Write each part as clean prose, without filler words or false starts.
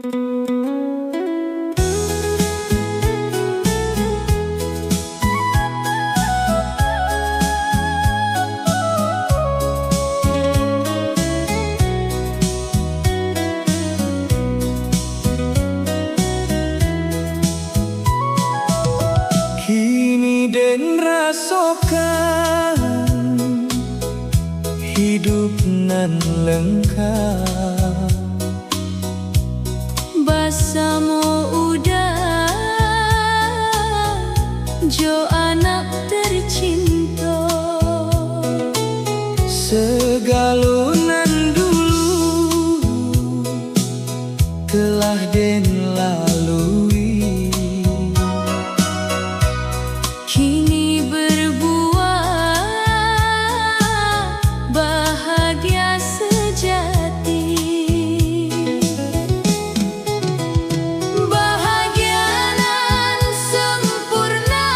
Kini den rasokan hidup nan lengkap, Basamo udah jo anak tercinta, segalonan dulu telah den lalui. kini berbuah bahagia sejati. Bahagia nan sempurna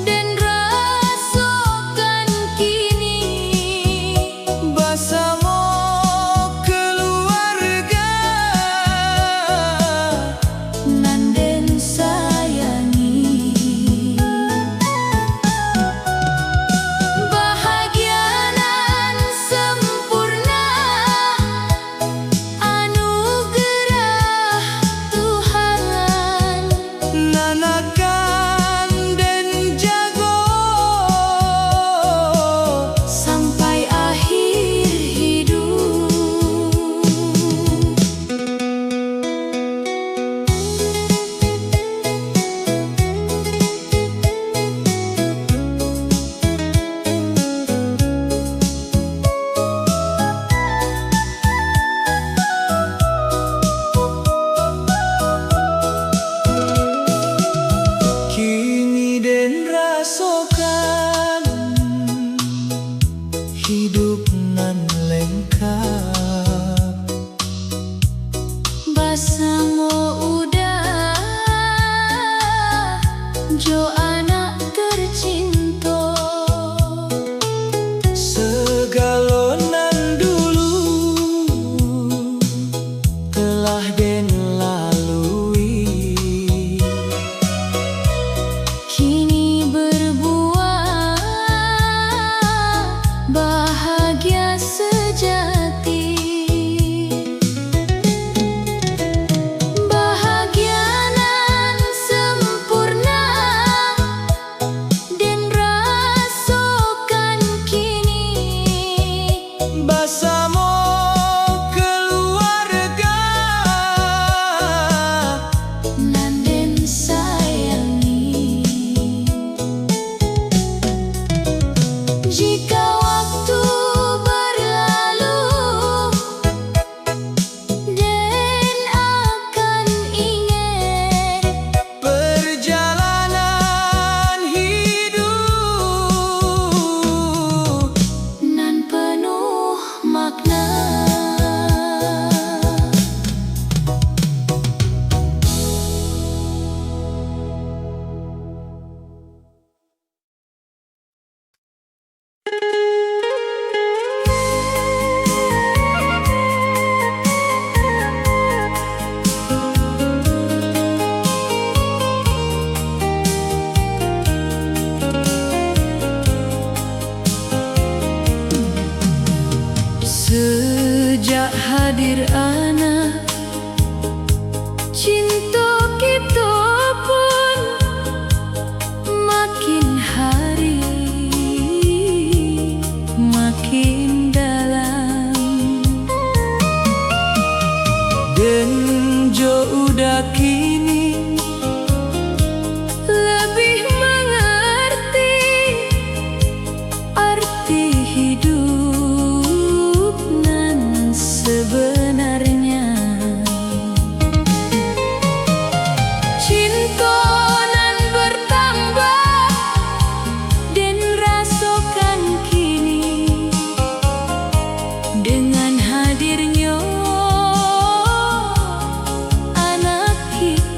dan rasakan kini, Bersama keluarga nan den sayangi. Bahagia nan sempurna anugerah Tuhan, nanakan den jago sampai akhir hidup. kini den rasokan hidup nan lengkap, Basamo udah jo anak tercinta, segalonan dulu telah den lalui. kini berbuah bahagia sejati. Bahagia nan sempurna dan rasakan kini, Bersama keluarga nan den sayangi. Jika waktu berlalu dan akan ingat perjalanan hidup nan penuh makna. Sejak hadir anak, cinta kita pun makin hari makin dalam. den jo udah kini Lebih mengerti arti hidup nan sebenarnya. Cinta nan bertambah dan rasakan kini dengan hadirnya anak kita.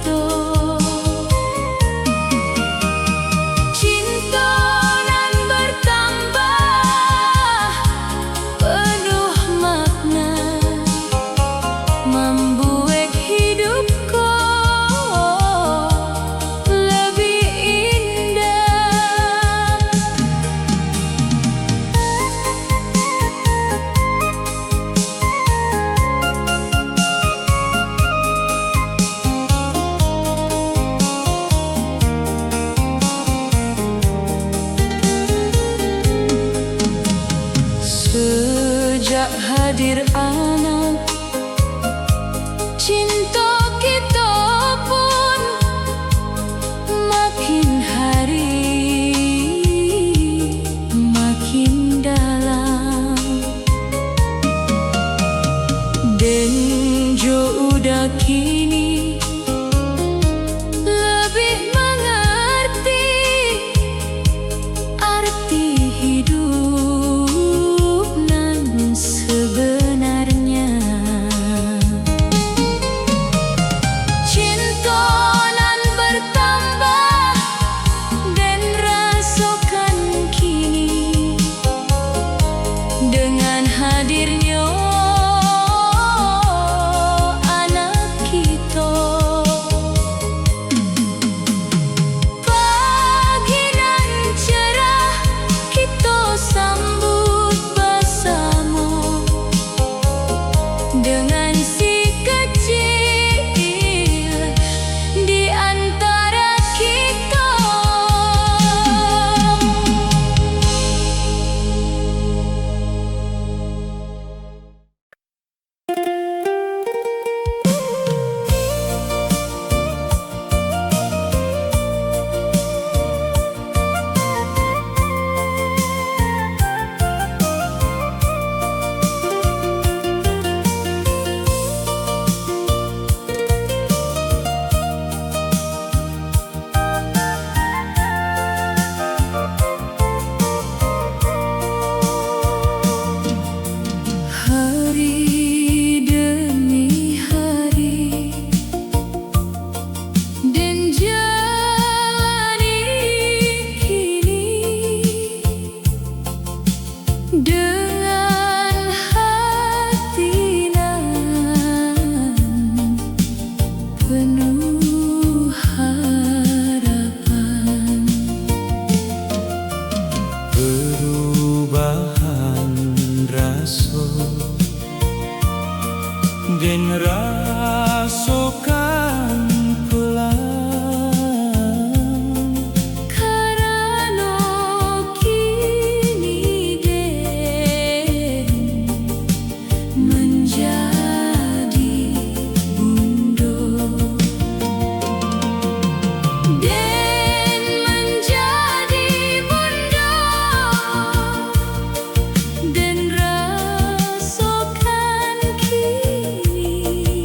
Jo udah kini lebih mengerti arti hidup nan sebenarnya. Cinta nan bertambah dan rasakan kini dengan hadirnya anak kita. Pagi nan cerah kita sambut bersama dengan si kecil di antara kita. Hari demi hari dan jalani kini dengan hati nan penuh harapan. Perubahan rasa dan rasakan pelan Karena kini den menjadi bunda, den menjadi bunda dan rasakan kini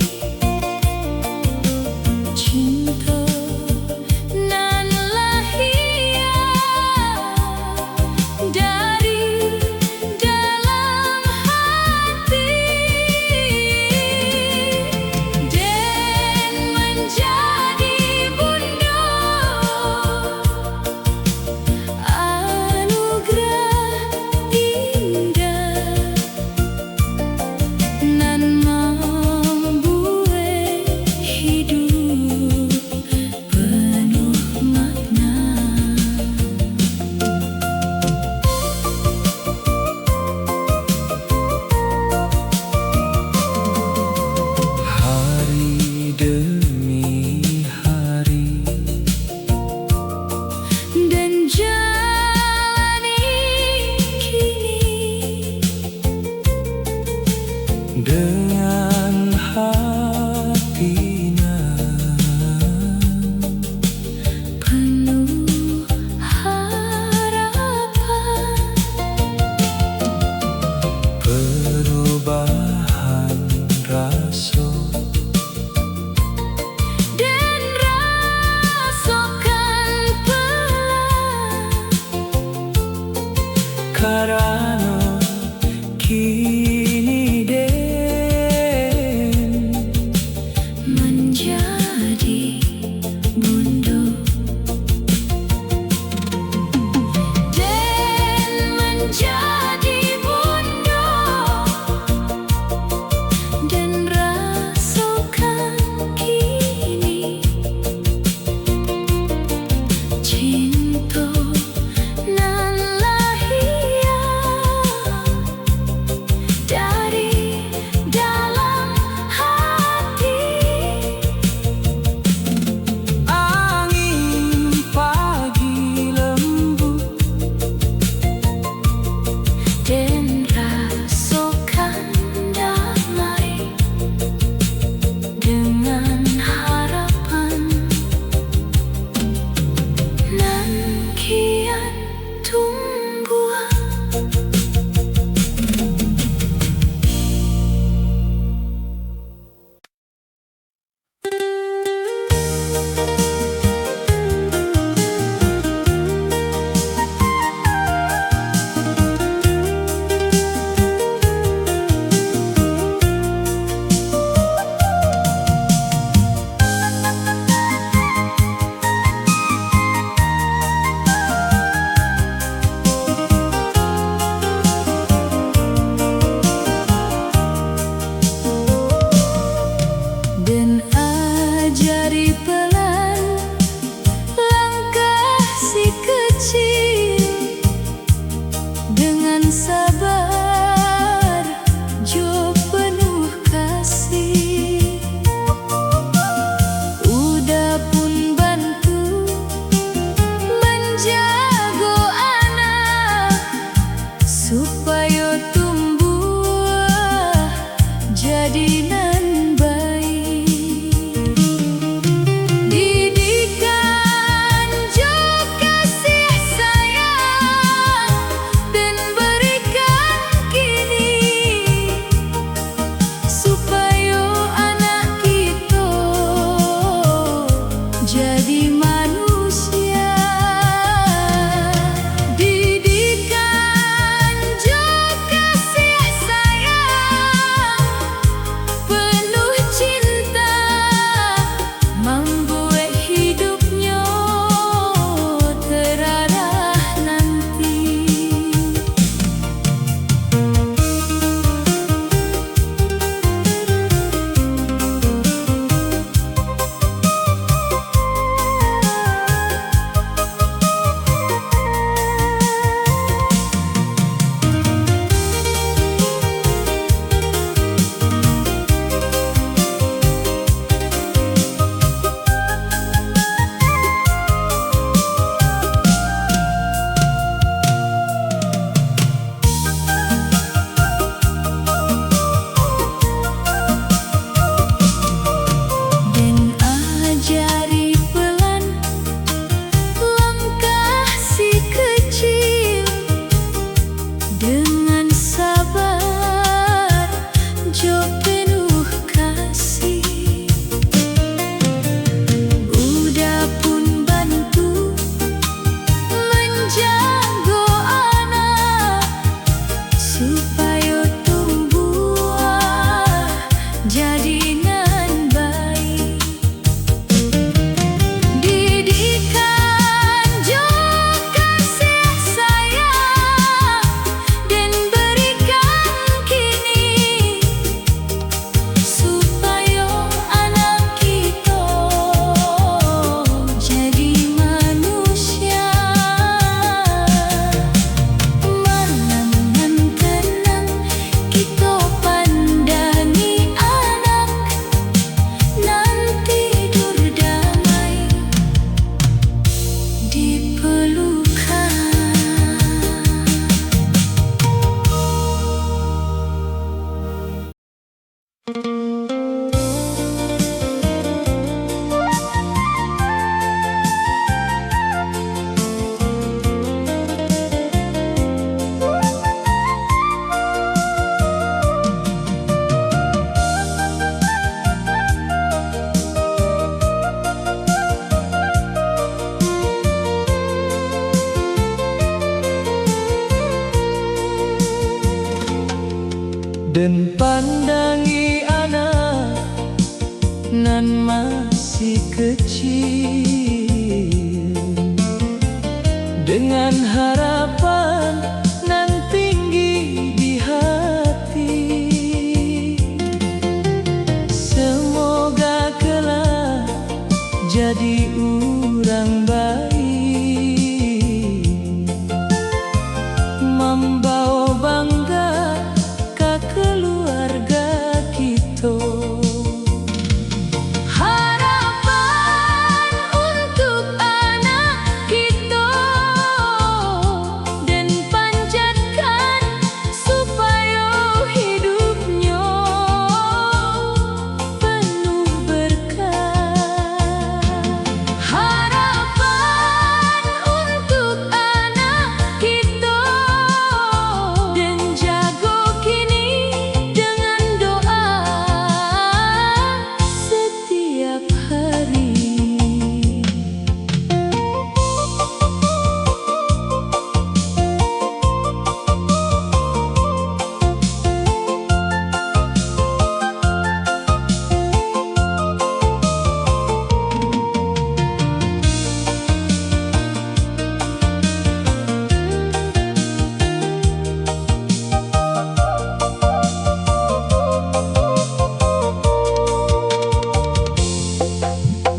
jadi nan baik. Didikan jo kasih sayang dan berikan kini supaya anak kita jadi manusia. Malam nan tenang kita pandangi anak nan tidur damai di pelukan. Dan pandangi anak nan masih kecil dengan harapan nan tinggi di hati. Semoga kelak jadi orang baik, membawa bangga ke keluarga kita. Harapan untuk anak kita dan panjatkan supaya hidupnya penuh berkah. Harapan untuk anak kita dan jago kini dengan doa setiap hari.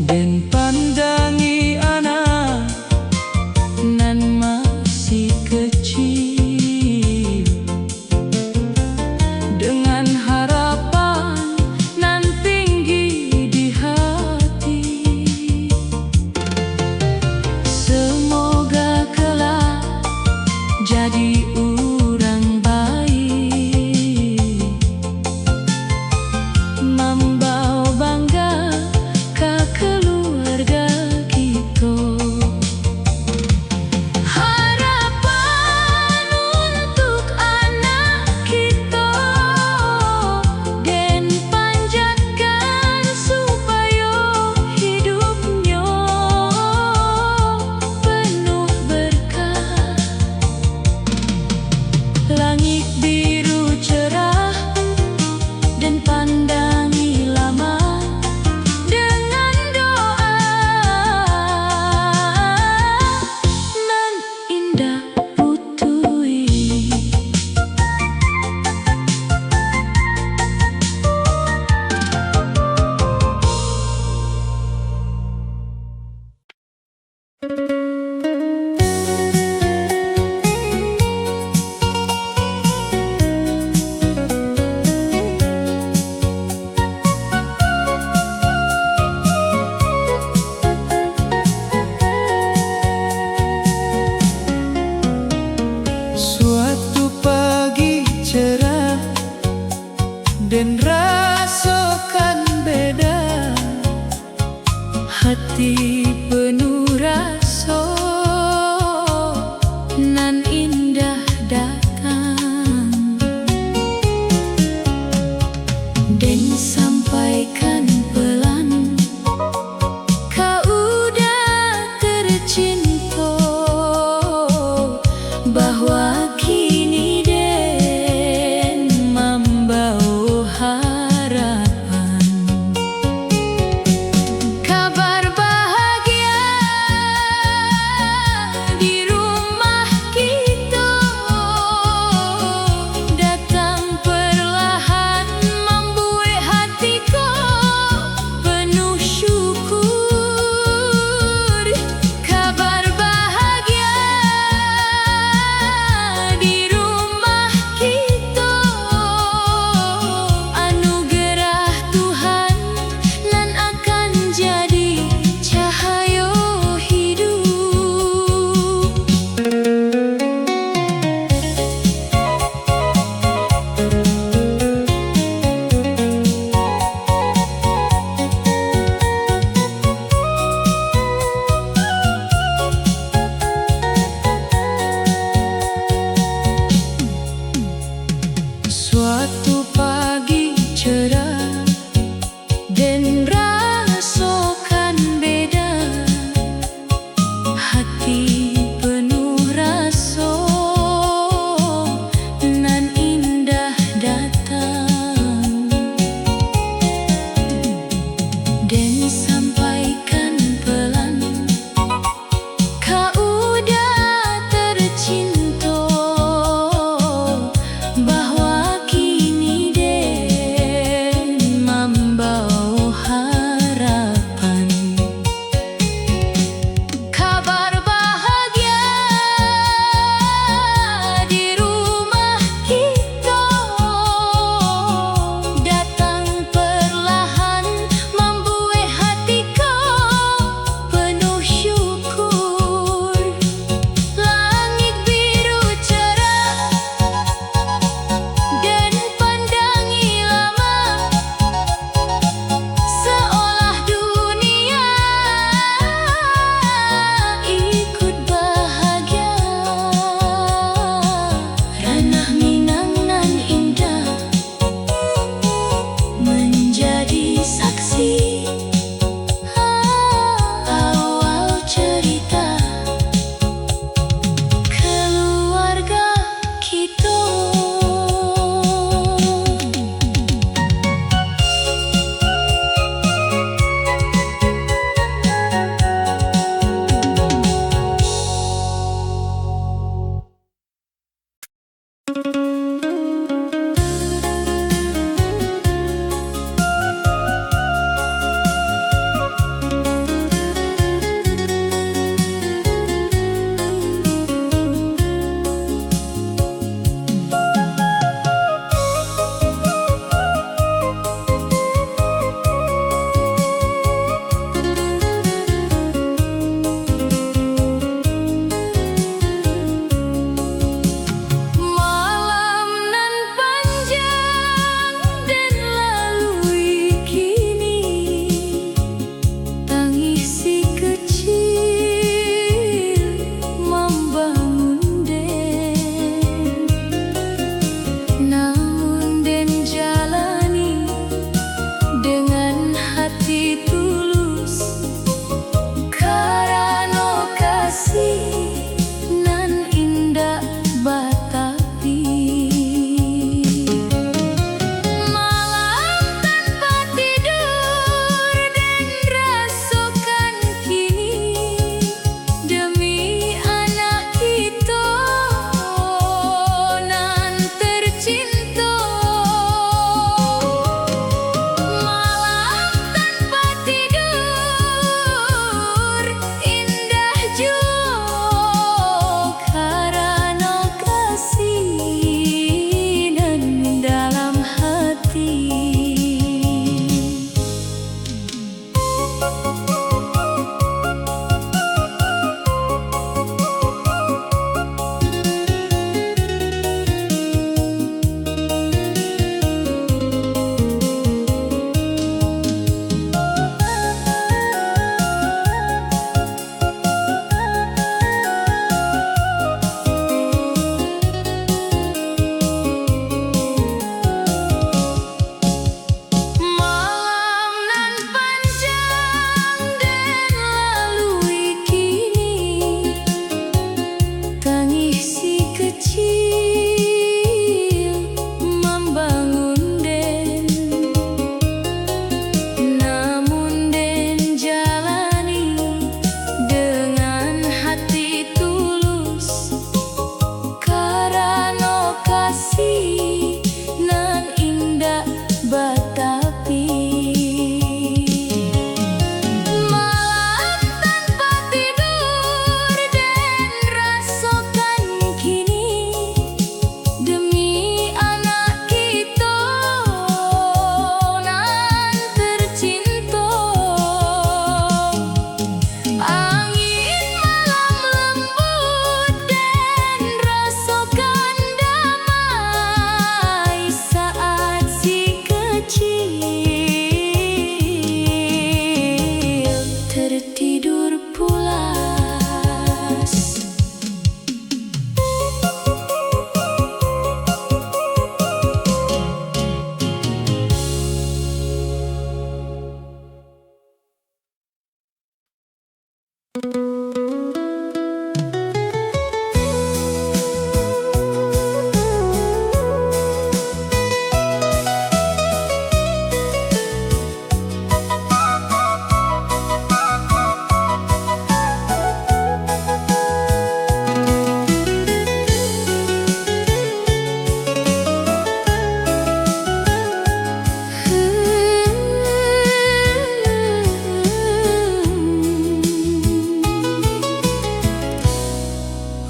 Dan pandangi anak nan masih kecil dengan harapan nan tinggi di hati. Semoga kelak jadi orang baik, membawa bangga ke keluarga kita. Harapan untuk anak kita dan panjatkan supaya hidupnya penuh berkah. Langit biru cerah dan pandangi lama dengan doa nan indah putui. Suatu pagi cerah dan rasakan beda, hati penuh rasa nan indah datang dan sampaikan pelan kau udah tercinta, bahwa kini den membawa harapan hati tulus karena kasih nan indah batapi. Malam tanpa tidur dan rasakan kini demi anak kita nan tercinta. Malam tanpa tidur indah jauh karena kasih nan dalam hati. Malam nan panjang dan lalui kini tangis si kecil membangun den, namun den jalani dengan hati tulus karena kasih nan indah batapi. Malam tanpa tidur dan rasakan kini demi anak kita nan tercinta. Angin malam lembut dan rasakan damai saat si kecil tertidur pulas.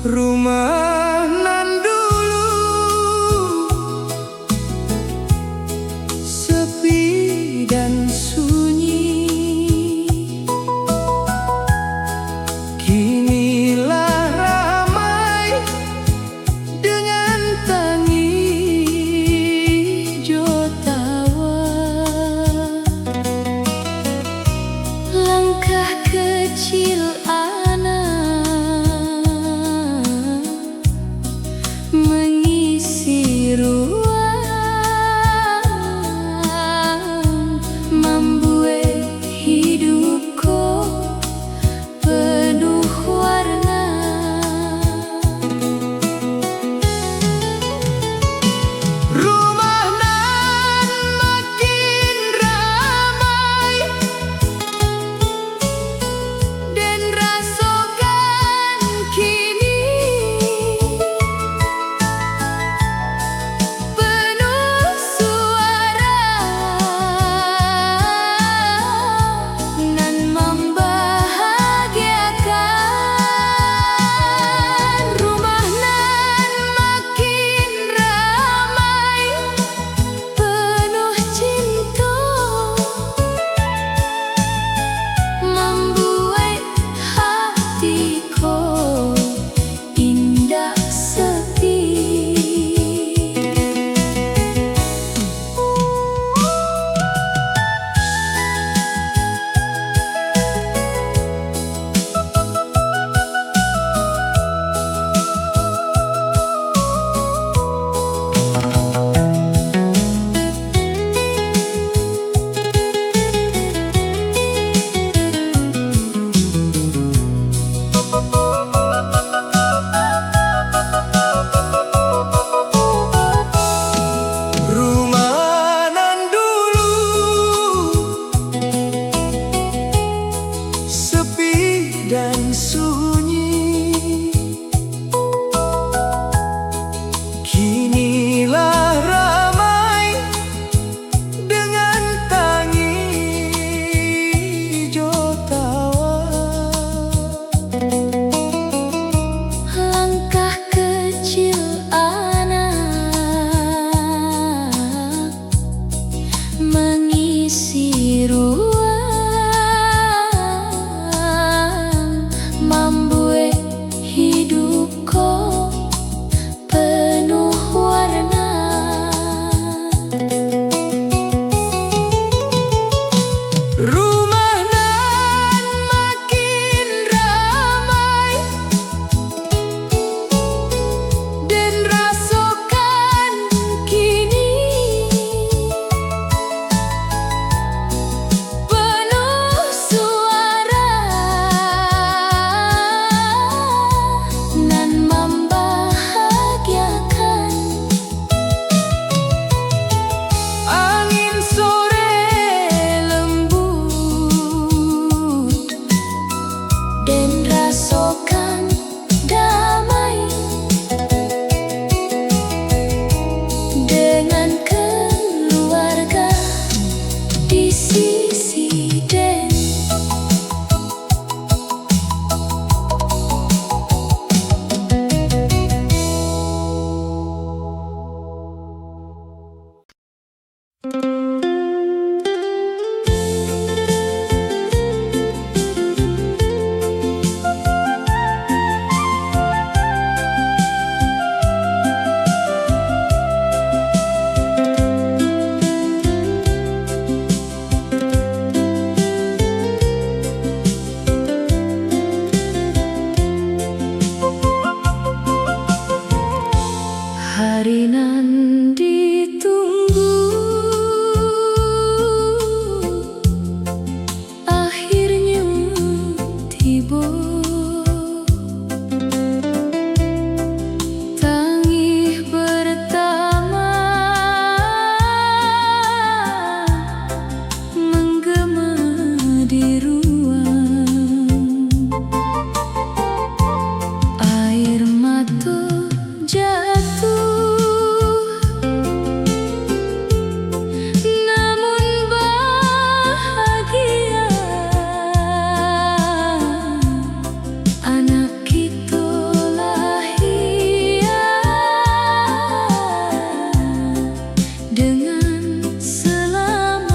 Rumah nan dulu sepi dan sunyi, kinilah ramai dengan tangis jotawa. Langkah kecil anak mengisi ruang ruang membuat hidupku penuh warna. Rumah nan makin ramai dan rasakan kini penuh suara nan membahagiakan. angin sore lembut Dan rasakan damai dengan keluarga di sisi dan hari nan ditunggu akhirnya tiba. Tangih pertama menggema di ruang, air mata jatuh, namun bahagia anak kita lahir dengan selamat.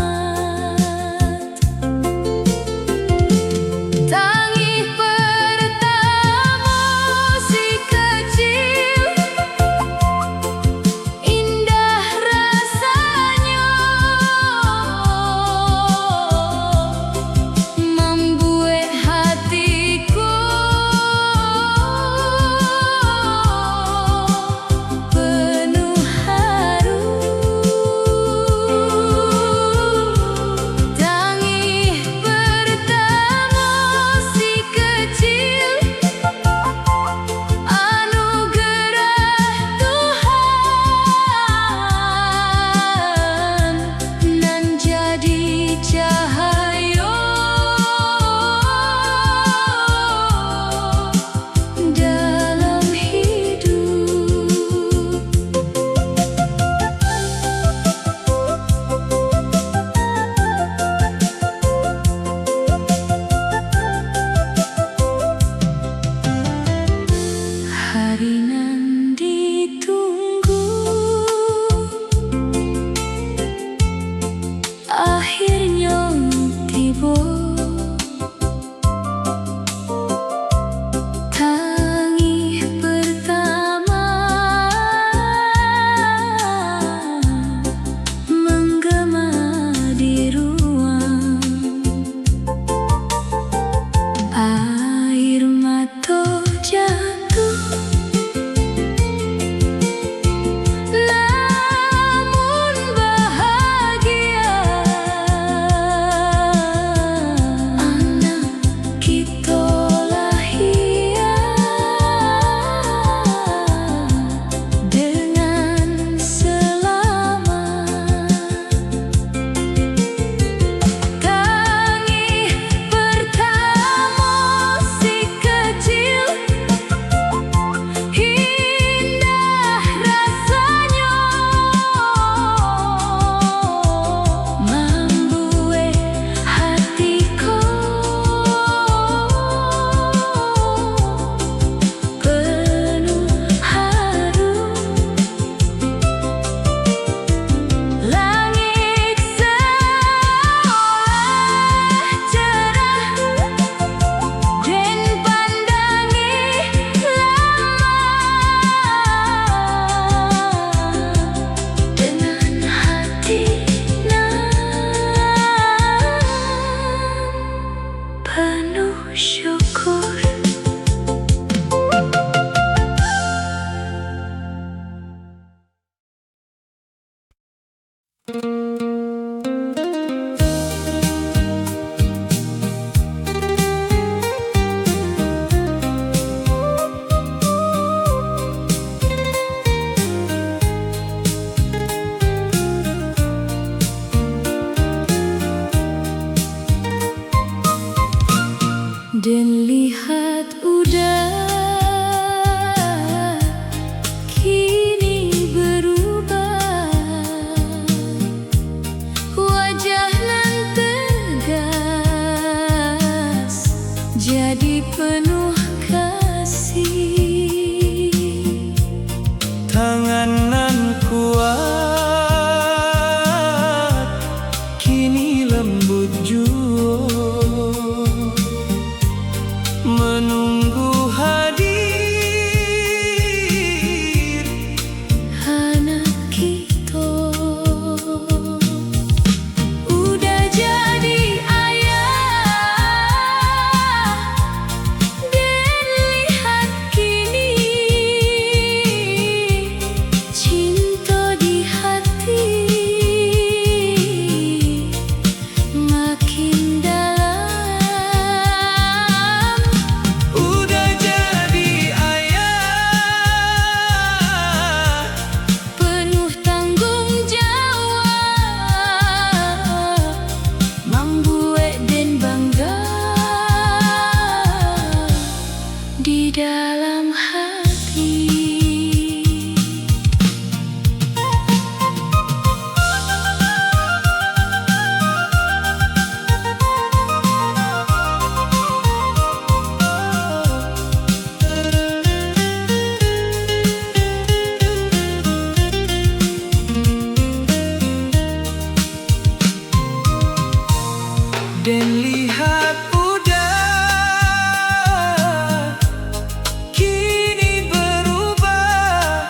penuh kasih. Tangan nan kuat kini lembut jua, menunggu hadir Anak kita udah jadi ayah, dan lihat kini cinta di hati makin dalam. udah jadi ayah, Penuh tanggung jawab, membuat dan bangga di dalam hati. dan lihat udah kini berubah,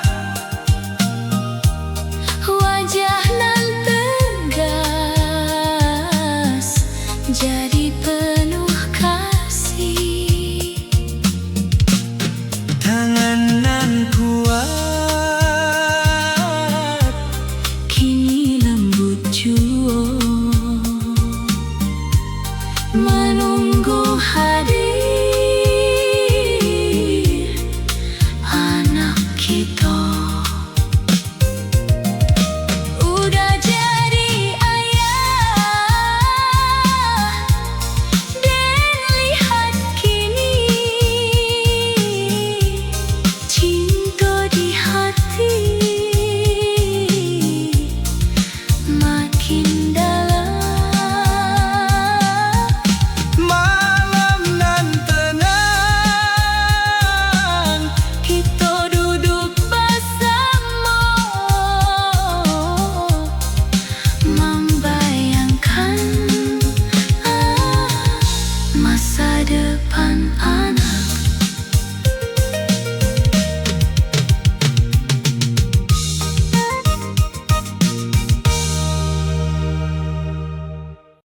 Wajah nan tegas jadi penuh kasih. tangan nan kuat Kini lembut jua, menunggu